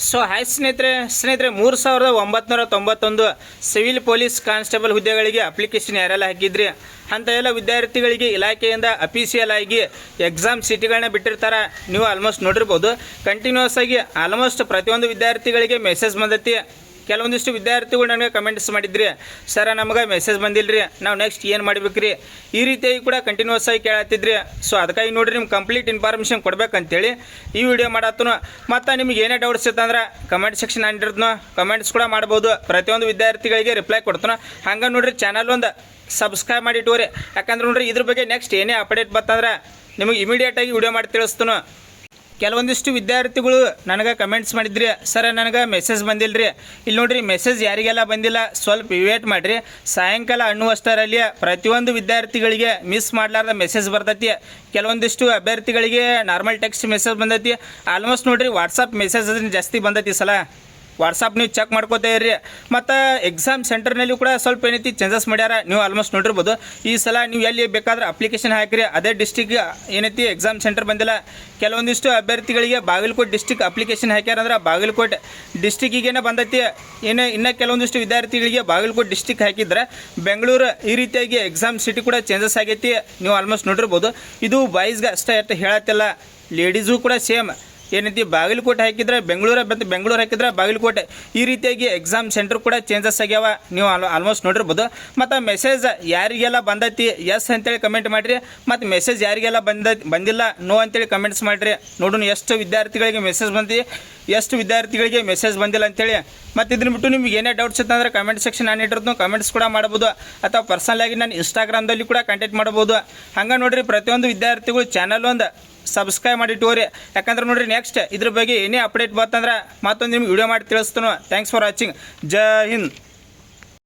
So hi ಸ್ನೇಹಿತರೆ 3991 civil police constable ಹುದ್ದೆಗಳಿಗೆ application ಯಾರೆಲ್ಲ ಹಾಕಿದ್ರಿ ಅಂತ ಎಲ್ಲ ವಿದ್ಯಾರ್ಥಿಗಳಿಗೆ ಇಲಾಖೆಯಿಂದ ಅಫಿಷಿಯಲ್ ಆಗಿ ಎಕ್ಸಾಮ್ ಸೀಟ್ಗಳನ್ನ ಬಿಟ್ಟಿರ್ತಾರೆ. ನೀವು ಆಲ್ಮೋಸ್ಟ್ ನೋಡಿರ್ಬೋದು. ಕಂಟಿನ್ಯೂಸ್ ಆಗಿ ಆಲ್ಮೋಸ್ಟ್ ಪ್ರತಿಯೊಂದು ವಿದ್ಯಾರ್ಥಿಗಳಿಗೆ ಮೆಸೇಜ್ ಬಂದೈತಿ. ಕೆಲವೊಂದಿಷ್ಟು ವಿದ್ಯಾರ್ಥಿಗಳು ನನಗೆ ಕಮೆಂಟ್ಸ್ ಮಾಡಿದ್ರಿ, ಸರ್ ನಮಗೆ ಮೆಸೇಜ್ ಬಂದಿಲ್ಲರಿ, ನಾವು ನೆಕ್ಸ್ಟ್ ಏನು ಮಾಡ್ಬೇಕ್ರಿ, ಈ ರೀತಿಯಾಗಿ ಕೂಡ ಕಂಟಿನ್ಯೂಸ್ ಆಗಿ ಕೇಳತ್ತಿದ್ರಿ. ಸೊ ಅದಕ್ಕಾಗಿ ನೋಡಿರಿ ನಿಮ್ಗೆ ಕಂಪ್ಲೀಟ್ ಇನ್ಫಾರ್ಮೇಷನ್ ಕೊಡ್ಬೇಕಂತೇಳಿ ಈ ವಿಡಿಯೋ ಮಾಡತ್ತನು. ಮತ್ತು ನಿಮ್ಗೆ ಏನೇ ಡೌಟ್ಸ್ ಇತ್ತಂದ್ರೆ ಕಮೆಂಟ್ ಸೆಕ್ಷನ್ ಅಂದಿರ್ತಾನೋ ಕಮೆಂಟ್ಸ್ ಕೂಡ ಮಾಡ್ಬೋದು. ಪ್ರತಿಯೊಂದು ವಿದ್ಯಾರ್ಥಿಗಳಿಗೆ ರಿಪ್ಲೈ ಕೊಡ್ತಾನೋ. ಹಂಗೆ ನೋಡಿರಿ ಚಾನಲ್ ಒಂದು ಸಬ್ಸ್ಕ್ರೈಬ್ ಮಾಡಿ ಇಟ್ಟುವರಿ. ಯಾಕಂದ್ರೆ ನೋಡಿರಿ ಇದ್ರ ಬಗ್ಗೆ ನೆಕ್ಸ್ಟ್ ಏನೇ ಅಪ್ಡೇಟ್ ಬರ್ತಂದ್ರೆ ನಿಮಗೆ ಇಮಿಡಿಯೇಟಾಗಿ ವಿಡಿಯೋ ಮಾಡಿ ತಿಳಿಸ್ತಾನೋ. ಕೆಲವೊಂದಿಷ್ಟು ವಿದ್ಯಾರ್ಥಿಗಳು ನನಗೆ ಕಮೆಂಟ್ಸ್ ಮಾಡಿದ್ರಿ, ಸರ್ ನನಗೆ ಮೆಸೇಜ್ ಬಂದಿಲ್ಲರಿ. ಇಲ್ಲಿ ನೋಡಿರಿ ಮೆಸೇಜ್ ಯಾರಿಗೆಲ್ಲ ಬಂದಿಲ್ಲ ಸ್ವಲ್ಪ ವೇಟ್ ಮಾಡಿರಿ. ಸಾಯಂಕಾಲ ಅನ್ನುವಷ್ಟರಲ್ಲಿ ಪ್ರತಿಯೊಂದು ವಿದ್ಯಾರ್ಥಿಗಳಿಗೆ ಮಿಸ್ ಮಾಡಲಾರ್ದ ಮೆಸೇಜ್ ಬರ್ತೈತಿ. ಕೆಲವೊಂದಿಷ್ಟು ಅಭ್ಯರ್ಥಿಗಳಿಗೆ ನಾರ್ಮಲ್ ಟೆಕ್ಸ್ಟ್ ಮೆಸೇಜ್ ಬಂದೈತಿ. ಆಲ್ಮೋಸ್ಟ್ ನೋಡಿರಿ ವಾಟ್ಸಪ್ ಮೆಸೇಜ್ ಜಾಸ್ತಿ ಬಂದೈತಿ ಸಲ. ವಾಟ್ಸಪ್ ನೀವು ಚೆಕ್ ಮಾಡ್ಕೋತಾ ಇರ್ರಿ. ಮತ್ತು ಎಕ್ಸಾಮ್ ಸೆಂಟರ್ನಲ್ಲಿ ಕೂಡ ಸ್ವಲ್ಪ ಏನೈತಿ ಚೇಂಜಸ್ ಮಾಡ್ಯಾರ. ನೀವು ಆಲ್ಮೋಸ್ಟ್ ನೋಡಿರ್ಬೋದು. ಈ ಸಲ ನೀವು ಎಲ್ಲಿ ಬೇಕಾದ್ರೆ ಅಪ್ಲಿಕೇಶನ್ ಹಾಕಿರಿ, ಅದೇ ಡಿಸ್ಟಿಕ್ ಏನೈತಿ ಎಕ್ಸಾಮ್ ಸೆಂಟರ್ ಬಂದಿಲ್ಲ. ಕೆಲವೊಂದಿಷ್ಟು ಅಭ್ಯರ್ಥಿಗಳಿಗೆ ಬಾಗಲಕೋಟೆ ಡಿಸ್ಟಿಕ್ ಅಪ್ಲಿಕೇಶನ್ ಹಾಕ್ಯಾರಂದ್ರೆ ಬಾಗಲಕೋಟೆ ಡಿಸ್ಟಿಕ್ಕಿಗೇನೆ ಬಂದೈತಿ. ಇನ್ನು ಕೆಲವೊಂದಿಷ್ಟು ವಿದ್ಯಾರ್ಥಿಗಳಿಗೆ ಬಾಗಲಕೋಟೆ ಡಿಸ್ಟಿಕ್ ಹಾಕಿದ್ರೆ ಬೆಂಗಳೂರು ಈ ರೀತಿಯಾಗಿ ಎಕ್ಸಾಮ್ ಸಿಟಿ ಕೂಡ ಚೇಂಜಸ್ ಆಗೈತಿ. ನೀವು ಆಲ್ಮೋಸ್ಟ್ ನೋಡಿರ್ಬೋದು. ಇದು ಬಾಯ್ಸ್ಗೆ ಅಷ್ಟೇ ಎಷ್ಟು ಹೇಳತ್ತಿಲ್ಲ, ಲೇಡೀಸು ಕೂಡ ಸೇಮ್ ಏನೈತಿ ಬಾಗಲಕೋಟೆ ಹಾಕಿದ್ರೆ ಬೆಂಗಳೂರು ಹಾಕಿದ್ರೆ ಬಾಗಲಕೋಟೆ ಈ ರೀತಿಯಾಗಿ ಎಕ್ಸಾಮ್ ಸೆಂಟರ್ ಕೂಡ ಚೇಂಜಸ್ ಆಗ್ಯಾವ. ನೀವು ಆಲ್ಮೋಸ್ಟ್ ನೋಡಿರ್ಬೋದು. ಮತ್ತು ಮೆಸೇಜ್ ಯಾರಿಗೆಲ್ಲ ಬಂದೈತಿ ಎಸ್ ಅಂತೇಳಿ ಕಮೆಂಟ್ ಮಾಡಿರಿ. ಮತ್ತು ಮೆಸೇಜ್ ಯಾರಿಗೆಲ್ಲ ಬಂದಿಲ್ಲ ನೋ ಅಂತೇಳಿ ಕಮೆಂಟ್ಸ್ ಮಾಡಿರಿ. ನೋಡೋಣ ಎಷ್ಟು ವಿದ್ಯಾರ್ಥಿಗಳಿಗೆ ಮೆಸೇಜ್ ಬಂದು ಎಷ್ಟು ವಿದ್ಯಾರ್ಥಿಗಳಿಗೆ ಮೆಸೇಜ್ ಬಂದಿಲ್ಲ ಅಂತೇಳಿ. ಮತ್ತು ಇದನ್ನ ಬಿಟ್ಟು ನಿಮ್ಗೆ ಏನೇ ಡೌಟ್ಸ್ ಇತ್ತಂದ್ರೆ ಕಮೆಂಟ್ ಸೆಕ್ಷನ್ ನಾನು ಇಟ್ಟಿರ್ತೀನಿ, ಕಮೆಂಟ್ಸ್ ಕೂಡ ಮಾಡ್ಬೋದು. ಅಥವಾ ಪರ್ಸನಲಾಗಿ ನಾನು ಇನ್ಸ್ಟಾಗ್ರಾಮ್ದಲ್ಲಿ ಕೂಡ ಕಾಂಟ್ಯಾಕ್ಟ್ ಮಾಡ್ಬೋದು. ಹಂಗೆ ನೋಡಿರಿ ಪ್ರತಿಯೊಂದು ವಿದ್ಯಾರ್ಥಿಗಳು ಚಾನಲ್ ಒಂದು ಸಬ್ಸ್ಕ್ರೈಬ್ ಮಾಡಿ ಇಟ್ಟುವರಿ. ಯಾಕಂದ್ರೆ ನೋಡಿರಿ ನೆಕ್ಸ್ಟ್ ಇದ್ರ ಬಗ್ಗೆ ಏನೇ ಅಪ್ಡೇಟ್ ಬಂತಂದ್ರೆ ಮತ್ತೊಂದು ನಿಮ್ಗೆ ವಿಡಿಯೋ ಮಾಡಿ ತಿಳಿಸ್ತಾನೋ. Thanks for watching. ಜೈ ಹಿಂದ್.